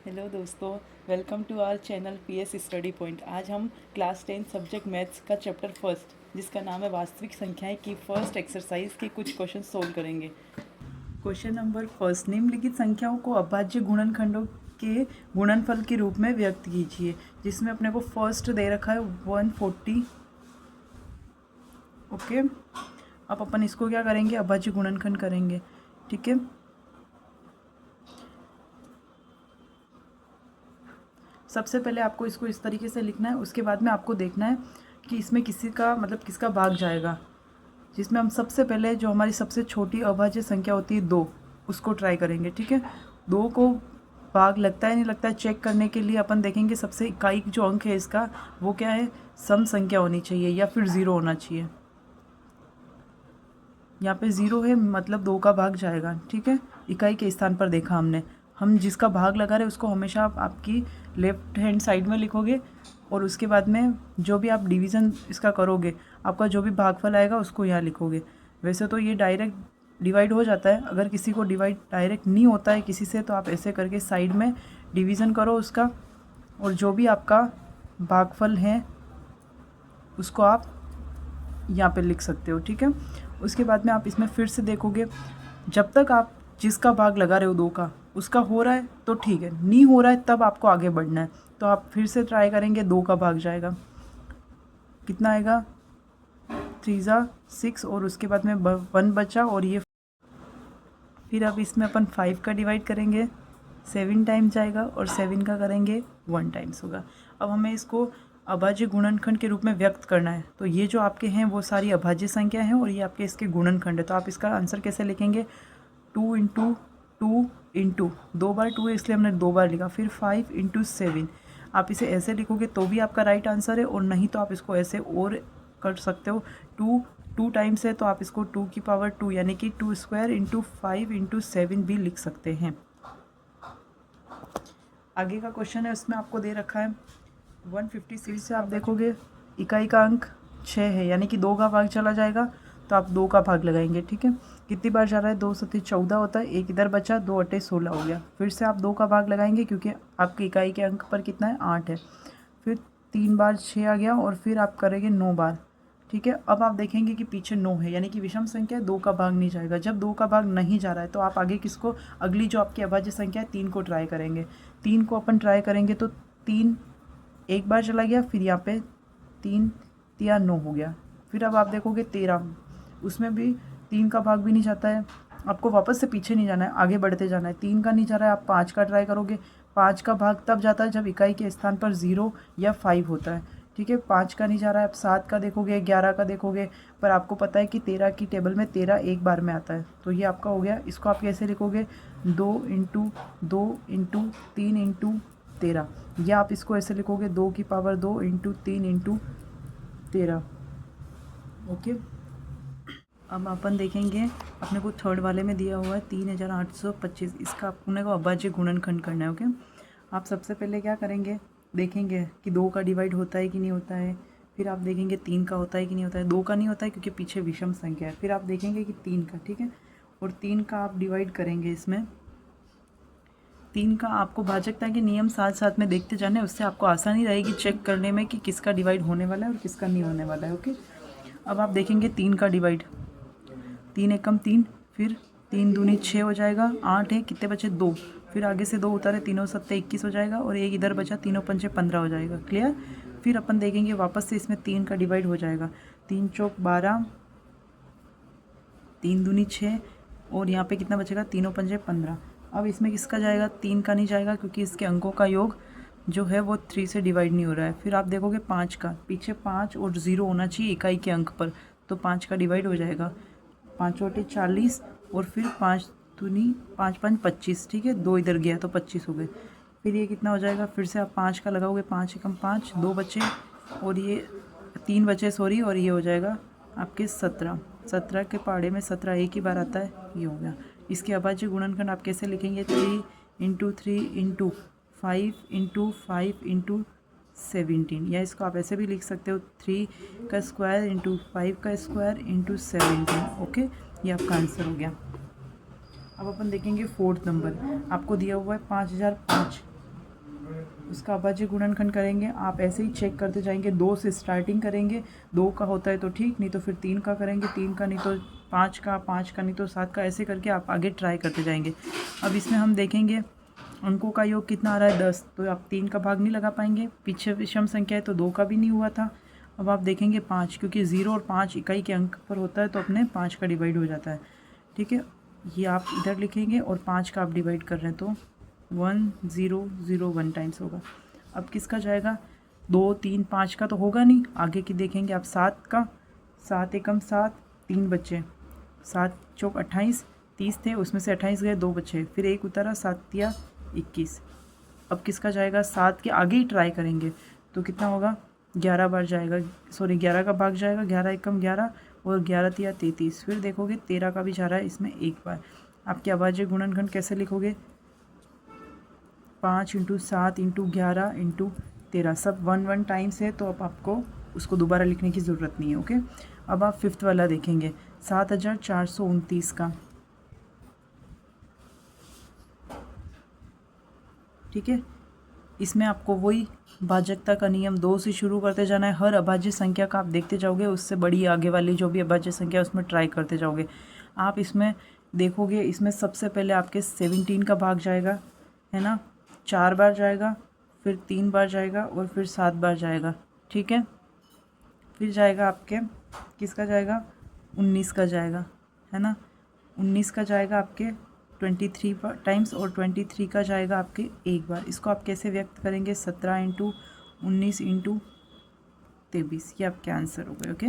Hello दोस्तों, welcome to our channel PS study point. आज हम क्लास 10 सब्जेक्ट मैथ्स का चैप्टर फर्स्ट, जिसका नाम है वास्तविक संख्याएं की फर्स्ट एक्सरसाइज के कुछ क्वेश्चन सोल्व करेंगे। क्वेश्चन नंबर फर्स्ट, निम्नलिखित संख्याओं को अभाज्य गुणनखंडों के गुणनफल के रूप में व्यक्त कीजिए। जिसमें अपने को फर्स्ट दे रखा है 140। ओके, अब अपन इसको क्या करेंगे, अभाज्य गुणनखंड करेंगे। ठीक है, सबसे पहले आपको इसको इस तरीके से लिखना है। उसके बाद में आपको देखना है कि इसमें किसी का मतलब किसका भाग जाएगा। जिसमें हम सबसे पहले जो हमारी सबसे छोटी अभाज्य संख्या होती है 2, उसको ट्राई करेंगे। ठीक है, 2 को भाग लगता है नहीं लगता है चेक करने के लिए अपन देखेंगे सबसे इकाई जो अंक है इसका वो क्या है, सम संख्या होनी चाहिए या फिर 0 होना चाहिए। यहाँ पे 0 है मतलब 2 का भाग जाएगा। ठीक है, इकाई के स्थान पर देखा हमने। हम जिसका भाग लगा रहे उसको हमेशा आप आपकी लेफ्ट हैंड साइड में लिखोगे और उसके बाद में जो भी आप डिवीज़न इसका करोगे, आपका जो भी भागफल आएगा उसको यहाँ लिखोगे। वैसे तो ये डायरेक्ट डिवाइड हो जाता है, अगर किसी को डिवाइड डायरेक्ट नहीं होता है किसी से, तो आप ऐसे करके साइड में डिवीज़न करो उसका, और जो भी आपका भागफल है उसको आप यहाँ पे लिख सकते हो। ठीक है, उसके बाद में आप इसमें फिर से देखोगे, जब तक आप जिसका भाग लगा रहे हो 2 का उसका हो रहा है तो ठीक है, नहीं हो रहा है तब आपको आगे बढ़ना है। तो आप फिर से ट्राई करेंगे, 2 का भाग जाएगा, कितना आएगा 3 × 6 और उसके बाद में 1 बचा और ये फिर अब इसमें अपन 5 का डिवाइड करेंगे, 7 टाइम्स जाएगा और 7 का करेंगे 1 टाइम्स होगा। अब हमें इसको अभाज्य गुणनखंड के रूप में व्यक्त करना है। तो ये जो आपके हैं वो सारी अभाज्य संख्या हैं और ये आपके इसके गुणनखंड है। तो आप इसका आंसर कैसे लिखेंगे, 2 × 2 × 2 बार 2 है इसलिए हमने 2 बार लिखा, फिर 5 × 7। आप इसे ऐसे लिखोगे तो भी आपका राइट आंसर है, और नहीं तो आप इसको ऐसे और कर सकते हो। 2 टाइम्स है तो आप इसको 2 की पावर 2 यानी कि 2² × 5 × 7 भी लिख सकते हैं। आगे का क्वेश्चन है, उसमें आपको दे रखा है 156 से आप देखोगे इकाई का अंक 6 है, यानी कि 2 का भाग चला जाएगा तो आप 2 का भाग लगाएंगे। ठीक है, कितनी बार जा रहा है, 2 × 7 = 14 होता है, एक इधर बचा, 2 × 8 = 16 हो गया। फिर से आप 2 का भाग लगाएंगे क्योंकि आपकी इकाई के अंक पर कितना है, 8 है। फिर 3 बार 6 आ गया और फिर आप करेंगे 9 बार। ठीक है, अब आप देखेंगे कि पीछे 9 है, यानी कि विषम संख्या 2 का भाग नहीं जाएगा। जब 2 का भाग नहीं जा रहा है तो आप आगे किसको, अगली जो आपकी अभाज्य संख्या है 3 को ट्राई करेंगे। 3 को अपन ट्राई करेंगे तो 3 एक बार चला गया, फिर यहाँ पे 3 × 9 हो गया। फिर अब आप देखोगे 13, उसमें भी 3 का भाग भी नहीं जाता है। आपको वापस से पीछे नहीं जाना है, आगे बढ़ते जाना है। 3 का नहीं जा रहा है, आप 5 का ट्राई करोगे। 5 का भाग तब जाता है जब इकाई के स्थान पर 0 या 5 होता है। ठीक है, 5 का नहीं जा रहा है, आप 7 का देखोगे, 11 का देखोगे, पर आपको पता है कि 13 की टेबल में 13 एक बार में आता है, तो ये आपका हो गया। इसको आप कैसे लिखोगे, 2 × 2 × 3 × 13, या आप इसको ऐसे लिखोगे 2 की पावर 2 × 3 × 13। ओके, अब अपन देखेंगे, अपने को थर्ड वाले में दिया हुआ है 3825, इसका अपने को अभाज्य गुणनखंड करना है। ओके, आप सबसे पहले क्या करेंगे, देखेंगे कि 2 का डिवाइड होता है कि नहीं होता है। फिर आप देखेंगे 3 का होता है कि नहीं होता है। 2 का नहीं होता है क्योंकि पीछे विषम संख्या है। फिर आप देखेंगे कि 3 का, ठीक है, और 3 का आप डिवाइड करेंगे। इसमें 3 का आपको भाजकता के नियम साथ साथ में देखते जाने, उससे आपको आसानी रहेगी चेक करने में कि किसका डिवाइड होने वाला है और किसका नहीं होने वाला है। ओके, अब आप देखेंगे 3 का डिवाइड, 3 × 3, फिर 3 दूनी 6 हो जाएगा, 8 है, कितने बचे 2, फिर आगे से 2 उतारे, 3 × 7 = 21 हो जाएगा, और एक इधर बचा, 3 × 5 = 15 हो जाएगा। क्लियर। फिर अपन देखेंगे वापस से इसमें 3 का डिवाइड हो जाएगा, 3 × 4 = 12, 3 दूनी 6, और यहाँ पे कितना बचेगा, 3 × 5 = 15। अब इसमें किसका जाएगा, 3 का नहीं जाएगा क्योंकि इसके अंकों का योग जो है वो 3 से डिवाइड नहीं हो रहा है। फिर आप देखोगे 5 का, पीछे 5 और 0 होना चाहिए इकाई के अंक पर, तो 5 का डिवाइड हो जाएगा, 5 × 8 = 40, और फिर 5 दूनी 5 × 5 = 25। ठीक है, 2 इधर गया तो 25 हो गए। फिर ये कितना हो जाएगा, फिर से आप 5 का लगाओगे, 5 × 5 2 बचे, और ये 3 बचे सॉरी, और ये हो जाएगा आपके 17। 17 के पहाड़े में 17 एक ही बार आता है, ये हो गया। इसके अभाज्य गुणनखंड आप कैसे लिखेंगे, 3 × 3 × 5 × 5 × 17, या इसको आप ऐसे भी लिख सकते हो, 3 का स्क्वायर × 5 का स्क्वायर × 17। ओके, ये आपका आंसर हो गया। अब अपन देखेंगे फोर्थ नंबर, आपको दिया हुआ है 5005। उसका अभाज्य गुणनखंड करेंगे। आप ऐसे ही चेक करते जाएंगे, 2 से स्टार्टिंग करेंगे, 2 का होता है तो ठीक, नहीं तो फिर 3 का करेंगे, 3 का नहीं तो 5 का, 5 का नहीं तो 7 का, ऐसे करके आप आगे ट्राई करते जाएंगे। अब इसमें हम देखेंगे अंकों का योग कितना आ रहा है 10, तो आप 3 का भाग नहीं लगा पाएंगे, पीछे विषम संख्या है तो 2 का भी नहीं हुआ था। अब आप देखेंगे 5, क्योंकि 0 और 5 इकाई के अंक पर होता है तो अपने 5 का डिवाइड हो जाता है, ठीक है। ये आप इधर लिखेंगे और 5 का आप डिवाइड कर रहे हैं तो 1001 टाइम्स होगा। अब किसका जाएगा, 2 3 5 का तो होगा नहीं, आगे की देखेंगे आप 7 का, 7 एकम 7, 3 बच्चे, 7 चौक 28, 30 थे उसमें से 28 गए, 2 बच्चे, फिर 1 उतारा, 7 तिया 21। अब किसका जाएगा, 7 के आगे ही ट्राई करेंगे तो कितना होगा, 11 बार जाएगा, सॉरी 11 का भाग जाएगा, 11 एकम 11 और 11 तिया 33। फिर देखोगे 13 का भी जा रहा है इसमें 1 बार। आपके अभाज्य गुणनखंड कैसे लिखोगे, 5 × 7 × 11 × 13, सब 1 टाइम्स है, तो अब आपको उसको दोबारा लिखने की ज़रूरत नहीं है, ओके। अब आप 5th वाला देखेंगे, 7429 का, ठीक है। इसमें आपको वही भाजकता का नियम 2 से शुरू करते जाना है। हर अभाज्य संख्या का आप देखते जाओगे, उससे बड़ी आगे वाली जो भी अभाज्य संख्या है उसमें ट्राई करते जाओगे। आप इसमें देखोगे, इसमें सबसे पहले आपके 17 का भाग जाएगा, है ना, 4 बार जाएगा, फिर 3 बार जाएगा और फिर 7 बार जाएगा, ठीक है। फिर जाएगा आपके, किसका जाएगा, 19 का जाएगा, है ना, 19 का जाएगा आपके 23 टाइम्स और 23 का जाएगा आपके 1 बार। इसको आप कैसे व्यक्त करेंगे, 17 × 19 × 23, ये आपके आंसर हो गए, ओके।